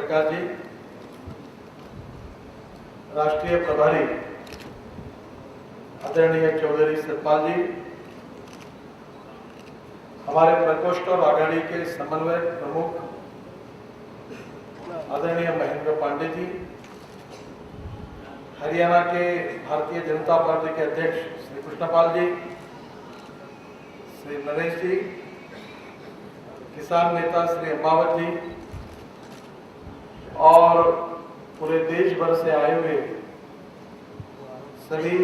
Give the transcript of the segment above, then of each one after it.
प्रकाश जी, राष्ट्रीय प्रभारी आदरणीय चौधरी सतपाल जी, हमारे प्रकोष्ठ और आघाड़ी के समन्वय प्रमुख आदरणीय महेंद्र पांडे जी, हरियाणा के भारतीय जनता पार्टी के अध्यक्ष श्री कृष्णपाल जी, श्री नरेश जी, किसान नेता श्री अम्बावत जी और पूरे देश भर से आए हुए सभी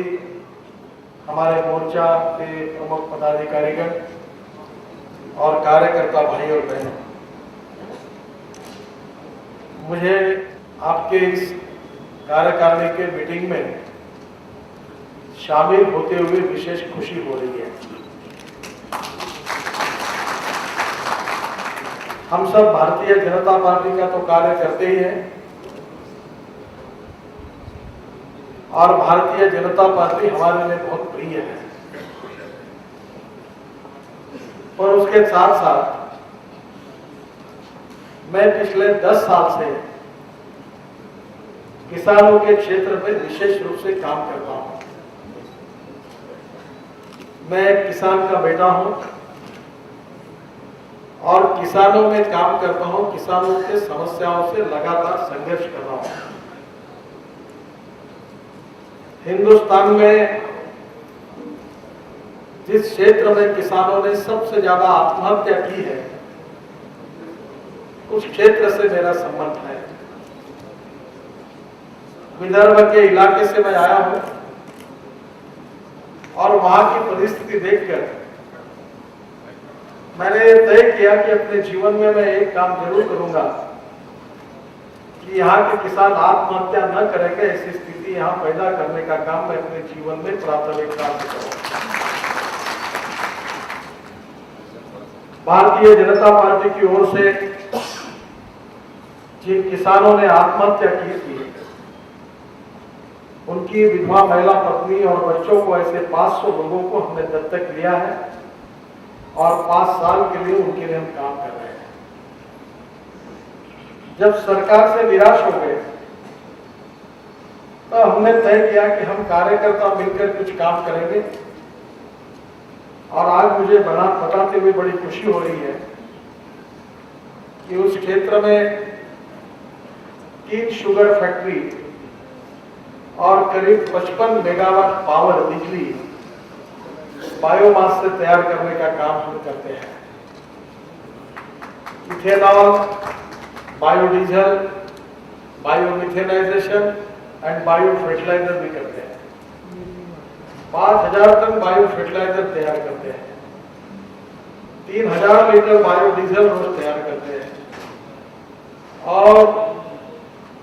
हमारे मोर्चा के प्रमुख पदाधिकारीगण और कार्यकर्ता भाई और बहन, मुझे आपके इस कार्यकारिणी के मीटिंग में शामिल होते हुए विशेष खुशी हो रही है। हम सब भारतीय जनता पार्टी का तो कार्य करते ही हैं और भारतीय जनता पार्टी हमारे लिए बहुत प्रिय है, पर उसके साथ साथ मैं पिछले 10 साल से किसानों के क्षेत्र में विशेष रूप से काम करता हूं। मैं किसान का बेटा हूं और किसानों में काम करता हूं, किसानों के समस्याओं से लगातार संघर्ष कर रहा हूं। हिंदुस्तान में जिस क्षेत्र में किसानों ने सबसे ज्यादा आत्महत्या की है, उस क्षेत्र से मेरा संबंध है। विदर्भ के इलाके से मैं आया हूं और वहां की परिस्थिति देखकर मैंने तय किया कि अपने जीवन में मैं एक काम जरूर करूंगा कि यहाँ के किसान आत्महत्या न करेंगे, ऐसी स्थिति यहाँ पैदा करने का काम मैं अपने जीवन में प्राथमिकता से करूंगा। भारतीय जनता पार्टी की ओर से जिन किसानों ने आत्महत्या की थी, उनकी विधवा महिला पत्नी और बच्चों को, ऐसे 500 लोगों को हमने दत्तक लिया है और 5 साल के लिए उनके लिए हम काम कर रहे हैं। जब सरकार से निराश हो गए तो हमने तय किया कि हम कार्यकर्ता मिलकर कुछ काम करेंगे और आज मुझे बताते हुए बड़ी खुशी हो रही है कि उस क्षेत्र में 3 शुगर फैक्ट्री और करीब 55 मेगावाट पावर बिजली बायोमास से तैयार करने का काम हम करते हैं। Ethanol, biodiesel, biomethanation and bio fertilizer भी करते हैं। 5000 टन बायो फर्टिलाइजर तैयार करते हैं, 3000 लीटर बायोडीजल रोज तैयार करते हैं। और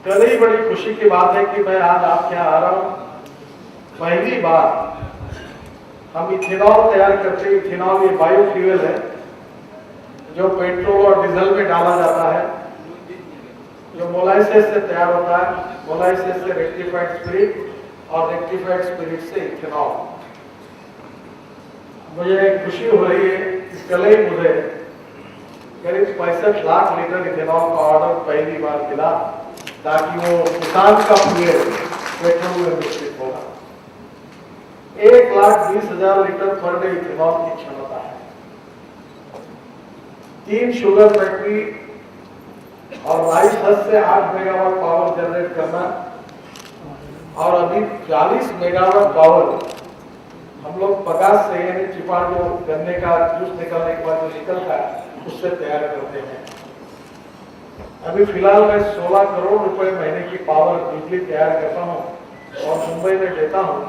कल ही बड़ी खुशी की बात है कि मैं आज आपके यहाँ आ रहा हूं। पहली बार हम इथेनॉल तैयार करते हैं। इथेनॉल ये बायोफ्यूल है जो पेट्रोल और डीजल में डाला जाता है, जो मोलाइसिस से तैयार होता है। मोलाइसिस से रेक्टिफाइड स्पिरिट और रेक्टिफाइड स्पिरिट से इथेनॉल। मुझे खुशी हो रही है कि कल ही मुझे करीब 65 लाख लीटर इथेनॉल का ऑर्डर पहली बार मिला, ताकि वो किसान का फ्यूल पेट्रोल में मिश्रित होगा। 1,20,000 लीटर पर डे इथेनॉल की क्षमता है। 3 शुगर फैक्ट्री और राइस हब से 8 मेगावाट पावर जनरेट करना और अभी 40 मेगावाट पावर हम लोग पगास से, यानी चिपाड़ जो गन्ने का जूस निकलने के बाद जो निकलता है, उससे तैयार करते हैं। अभी फिलहाल मैं 16 करोड़ रुपए महीने की पावर बिजली तैयार करता हूं और मुंबई में देता हूं।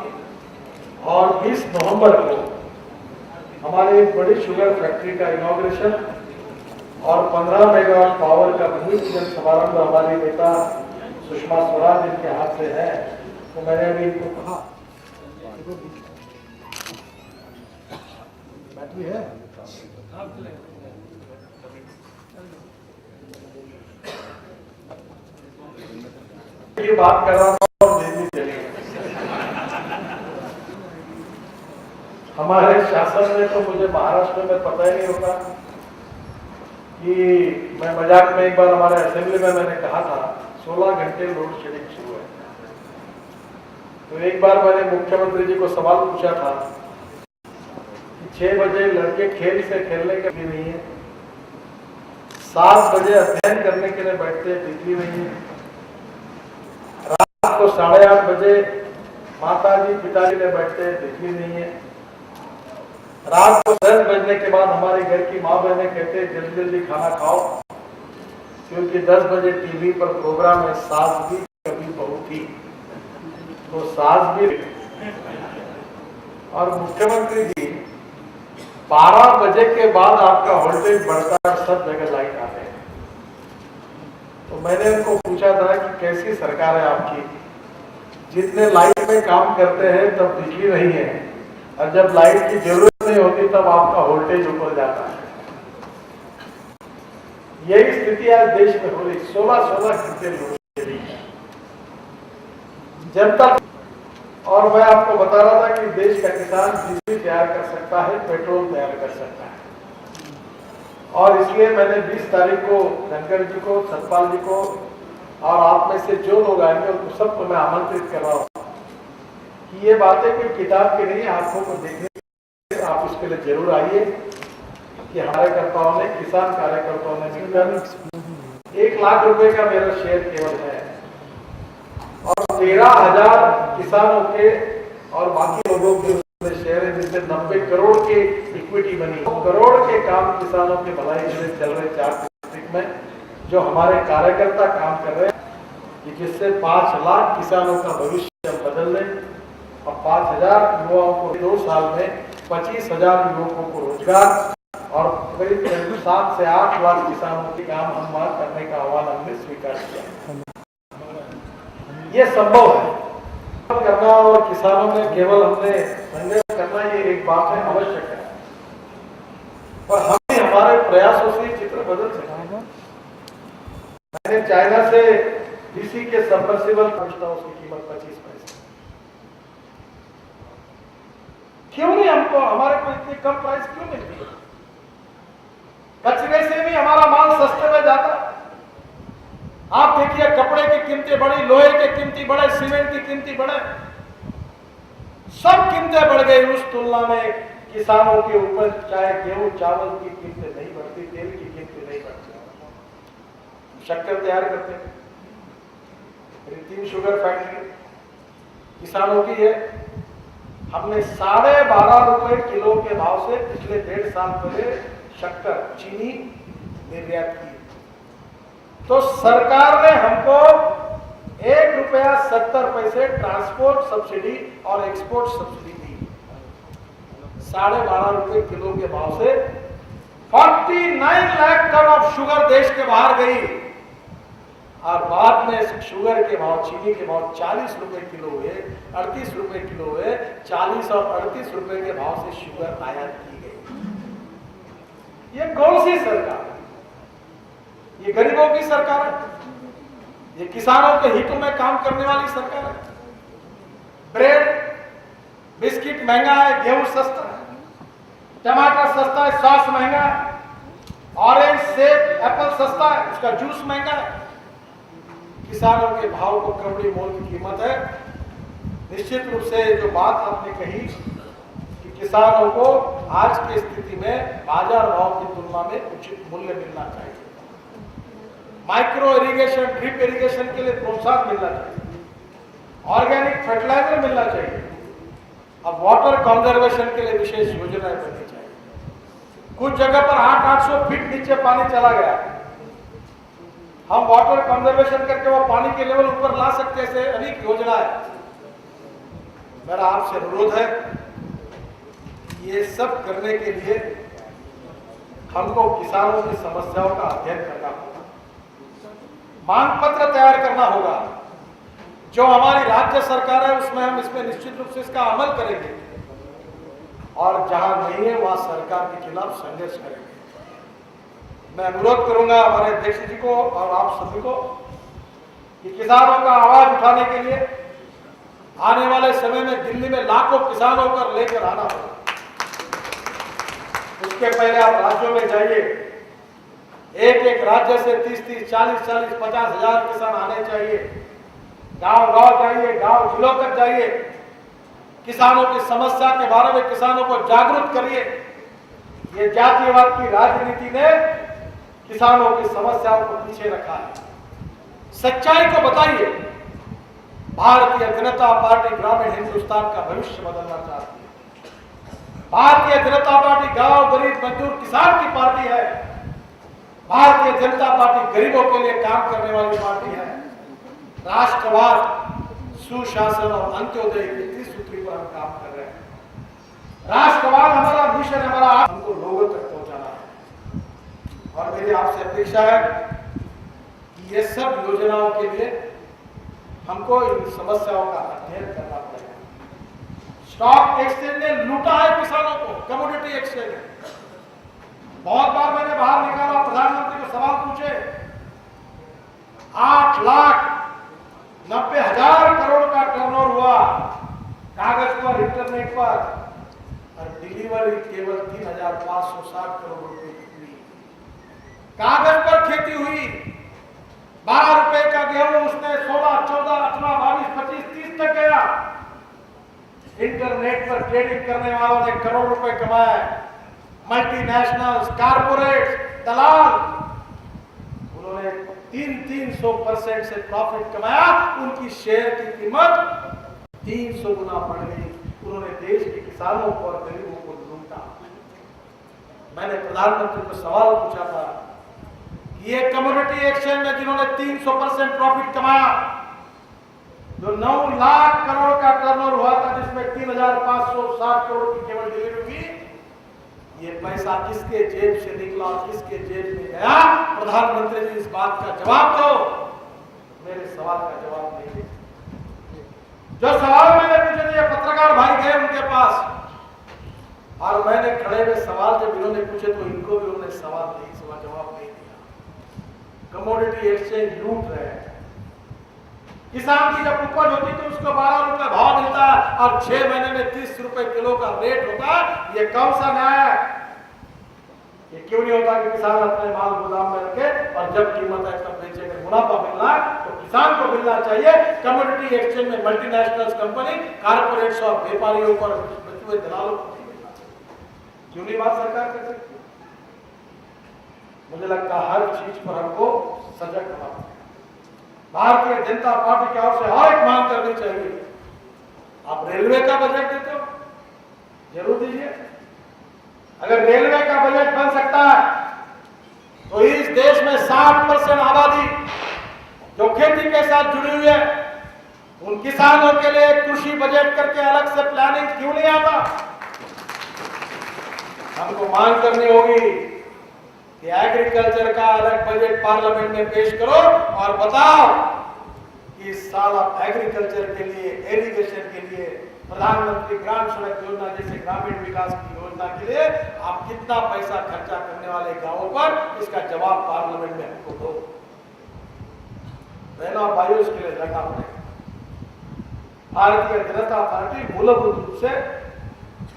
और 20 नवंबर को हमारी एक बड़ी शुगर फैक्ट्री का इनॉग्रेशन और 15 मेगावाट पावर का भूमि पूजन समारंभ हमारी नेता सुषमा स्वराज इनके हाथ से है। तो मैंने अभी इनको कहा बैटरी है, ये बात कर रहा था और बिजली चली। हमारे शासन में तो मुझे महाराष्ट्र में पता ही नहीं होता कि मैं मजाक में एक बार हमारे असेंबली में मैंने कहा था 16 घंटे लोड शेडिंग शुरू है। तो एक बार मैंने मुख्यमंत्री जी को सवाल पूछा था कि 6 बजे लड़के खेल से खेलने के लिए नहीं है, 7 बजे अध्ययन करने के लिए बैठते बिजली नहीं है, रात को 8:30 बजे माता जी पिताजी ने बैठते बिजली नहीं है, रात को 10 बजने के बाद हमारे घर की माँ बहने कहते जल्दी जल्दी खाना खाओ, क्योंकि 10 बजे टीवी पर प्रोग्राम है सास भी कभी बहू थी, तो सास भी। और मुख्यमंत्री जी 12 बजे के बाद आपका वोल्टेज बढ़ता है, सब जगह लाइट आते हैं। तो मैंने उनको पूछा था कि कैसी सरकार है आपकी, जितने लाइट में काम करते हैं तब बिजली नहीं है, और जब लाइट की जरूरत नहीं होती तब आपका वोल्टेज ऊपर जाता है। यही स्थिति आज देश में हो रही। 16 घंटे लोड शेडिंग जनता। और मैं आपको बता रहा था कि देश का किसान बिजली तैयार कर सकता है, पेट्रोल तैयार कर सकता है, और इसलिए मैंने 20 तारीख को धनखड़ जी को, सतपाल जी को और आप में से जो लोग आएंगे उनको सबको मैं आमंत्रित कर रहा हूँ कि ये बातें कोई किताब की नहीं, आंखों को देखने आप उसके लिए जरूर आइए कि हमारे कार्यकर्ताओं ने, किसान कार्यकर्ताओं ने मिलकर 1 लाख रुपए का मेरा शेयर केवल है, और 13,000 किसानों के और बाकी लोगों के शेयर है, जिससे 90 करोड़ के इक्विटी बनी। करोड़ के काम किसानों के भलाई के लिए चल रहे 4 डिस्ट्रिक्ट में, जो हमारे कार्यकर्ता काम कर रहे हैं, जिससे 5 लाख किसानों का भविष्य बदल दें, और 5,000 युवाओं को 2 साल में 25,000 युवकों को रोजगार, और करीब 7 से 8 लाख किसानों के काम हम करने का आह्वान हमने स्वीकार किया। ये संभव है करना, और किसानों में केवल हमने संघर्ष करना, ये एक बात है, आवश्यक है, पर हम भी हमारे प्रयासों से चित्र बदल सकते हैं। मैंने चाइना से डीसी के सबमर्सिबल पूछता, उसकी कीमत 25 पैसे। क्यों नहीं हमको, हमारे को इतनी कम प्राइस क्यों मिलती है? कचरे से भी हमारा माल सस्ते में जाता है। आप देखिए कपड़े की कीमतें बढ़ी, लोहे की कीमतें बढ़े, सीमेंट की कीमतें बढ़े, सब कीमतें बढ़ गई। उस तुलना में किसानों के ऊपर चाहे गेहूं चावल की कीमतें नहीं बढ़ती, तेल की कीमतें नहीं बढ़ती। शक्कर तैयार करते हैं, रितिन शुगर फैक्ट्री किसानों की है। हमने 12.5 रुपए किलो के भाव से पिछले 1.5 साल पहले शक्कर, चीनी निर्यात की। तो सरकार ने हमको ₹1.70 ट्रांसपोर्ट सब्सिडी और एक्सपोर्ट सब्सिडी दी। 12.5 रुपए किलो के भाव से 49 लाख टन ऑफ शुगर देश के बाहर गई, और बाद में शुगर के भाव, चीनी के भाव 40 रुपए किलो हुए, 38 रुपए किलो हुए, 40 और 38 रुपए के भाव से शुगर आयात की गई। ये कौन सी सरकार है? ये गरीबों की सरकार है, ये किसानों के हितों में काम करने वाली सरकार है। ब्रेड बिस्किट महंगा है, गेहूं सस्ता है, टमाटर सस्ता है, सॉस महंगा है, ऑरेंज सेब एप्पल सस्ता है, उसका जूस महंगा है। किसानों के भाव को करोड़ी मोल की कीमत है। निश्चित रूप से जो बात आपने कही कि किसानों को आज की स्थिति में बाजार भाव की तुलना में उचित मूल्य मिलना चाहिए, माइक्रो इरिगेशन, ड्रिप इरिगेशन के लिए प्रोत्साहन मिलना चाहिए, ऑर्गेनिक फर्टिलाइजर मिलना चाहिए, अब वाटर कंजर्वेशन के लिए विशेष योजनाएं बननी चाहिए। कुछ जगह पर 800 फीट नीचे पानी चला गया, हम वाटर कंजर्वेशन करके वो पानी के लेवल ऊपर ला सकते, ऐसे अनेक योजना है। मेरा आपसे अनुरोध है, ये सब करने के लिए हमको किसानों की समस्याओं का अध्ययन करना होगा, मांग पत्र तैयार करना होगा। जो हमारी राज्य सरकार है उसमें हम इसमें निश्चित रूप से इसका अमल करेंगे, और जहां नहीं है वहां सरकार के खिलाफ संघर्ष करेंगे। मैं अनुरोध करूंगा हमारे अध्यक्ष जी को और आप सभी को कि किसानों का आवाज उठाने के लिए आने वाले समय में दिल्ली में लाखों किसानों पर लेकर आना होगा। उसके पहले आप राज्यों में जाइए, एक एक राज्य से 30-30, 40-40, 50,000 किसान आने चाहिए। गांव-गांव जाइए, गांव जिलों तक जाइए, किसानों की समस्या के बारे में किसानों को जागरूक करिए। ये जातीयवाद की राजनीति ने किसानों की समस्याओं को पीछे रखा है। सच्चाई को बताइए। भारतीय जनता पार्टी ग्रामीण हिंदुस्तान का भविष्य बदलना चाहती है। भारतीय जनता पार्टी गांव, गरीब, मजदूर, किसान की पार्टी है। भारतीय जनता पार्टी गरीबों के लिए काम करने वाली पार्टी है। राष्ट्रवाद, सुशासन और अंत्योदय की त्रिसूत्री पर हम काम कर रहे हैं। राष्ट्रवाद हमारा मिशन, हमारा हमको लोगों तक पहुंचाना है। और मेरी आपसे अपेक्षा है कि ये सब योजनाओं के लिए हमको इन समस्याओं का अध्ययन करना पड़ेगा। स्टॉक एक्सचेंज ने लूटा है किसानों को, कमोडिटी एक्सचेंज ने। बहुत बार मैंने बाहर निकाला, प्रधानमंत्री को सवाल पूछे। 8,90,000 करोड़ का टर्नओवर हुआ कागज पर, इंटरनेट पर, और डिलीवरी केवल 3,560 करोड़ रुपए की हुई। कागज पर खेती हुई। 12 रुपए का गेहूं उसने 16, 14, 18, 22, 25, 30 तक गया। इंटरनेट पर ट्रेडिंग करने वालों ने करोड़ रुपए कमाए। मल्टीनेशनल्स, कारपोरेट, दलाल, उन्होंने 300% से प्रॉफिट कमाया। उनकी शेयर की कीमत 300 गुना बढ़ गई। उन्होंने देश के किसानों को और गरीबों को लूटा। मैंने प्रधानमंत्री को सवाल पूछा था कि ये कमोडिटी एक्सचेंज में जिन्होंने 300% प्रॉफिट कमाया, जो 9 लाख करोड़ का टर्नओवर हुआ था, जिसमें 3,560 करोड़ की केवल डिलीवरी हुई, ये पैसा किसके जेब से निकला, किसके जेब में गया? प्रधानमंत्री जी इस बात का जवाब दो। मेरे सवाल का जवाब नहीं दे। जो सवाल मैंने पूछे थे, पत्रकार भाई गए उनके पास, और मैंने खड़े हुए सवाल जब इन्होंने पूछे तो इनको भी उन्होंने जवाब नहीं दिया। कमोडिटी एक्सचेंज लूट रहे हैं। किसान की जब उपज होती तो उसको 12 रुपए भाव मिलता है और 6 महीने में 30 रुपए किलो का रेट होता है। ये कौन सा न्याय है? ये क्यों नहीं होता कि किसान अपने माल गोदाम में रखे और जब कीमत है तब बेचेगा? मुनाफा मिलना है तो किसान को मिलना चाहिए। कमोडिटी एक्सचेंज में मल्टीनेशनल कंपनी, कारपोरेट्स और व्यापारियों को, दलालों को नहीं मिलना चाहिए। क्यों नहीं बात सरकार कर सकती? मुझे लगता है हर चीज पर हमको सजग होना पड़ेगा। भारतीय जनता पार्टी की ओर से और एक मांग करनी चाहिए। आप रेलवे का बजट देते हो, जरूर दीजिए। अगर रेलवे का बजट बन सकता है तो इस देश में 60% आबादी जो खेती के साथ जुड़ी हुई है, उन किसानों के लिए कृषि बजट करके अलग से प्लानिंग क्यों नहीं आता? हमको मांग करनी होगी कि एग्रीकल्चर का अलग बजट पार्लियामेंट में पेश करो और बताओ कि इस साल आप एग्रीकल्चर के लिए, इरिगेशन के लिए, प्रधानमंत्री ग्राम सड़क योजना जैसे ग्रामीण विकास की योजना के लिए आप कितना पैसा खर्चा करने वाले गांवों पर, इसका जवाब पार्लियामेंट में हमको दो। बहनों और भाइयों, इसके लिए लड़ना पड़ेगा। भारतीय जनता पार्टी मूलभूत रूप से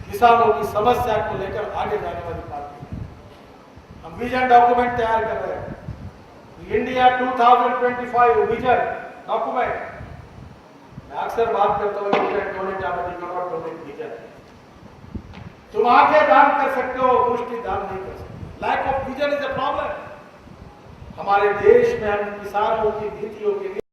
किसानों की समस्या को लेकर आगे जाने वाली पार्टी है। हम विजन डॉक्यूमेंट तैयार कर रहे हैं, इंडिया 2025 विजन डॉक्यूमेंट। मैं अक्सर बात करता हूँ तुम आंखें दान कर सकते हो, मुष्टि दान नहीं कर सकते। Lack of vision is a problem. हमारे देश में हम किसानों की नीतियों के लिए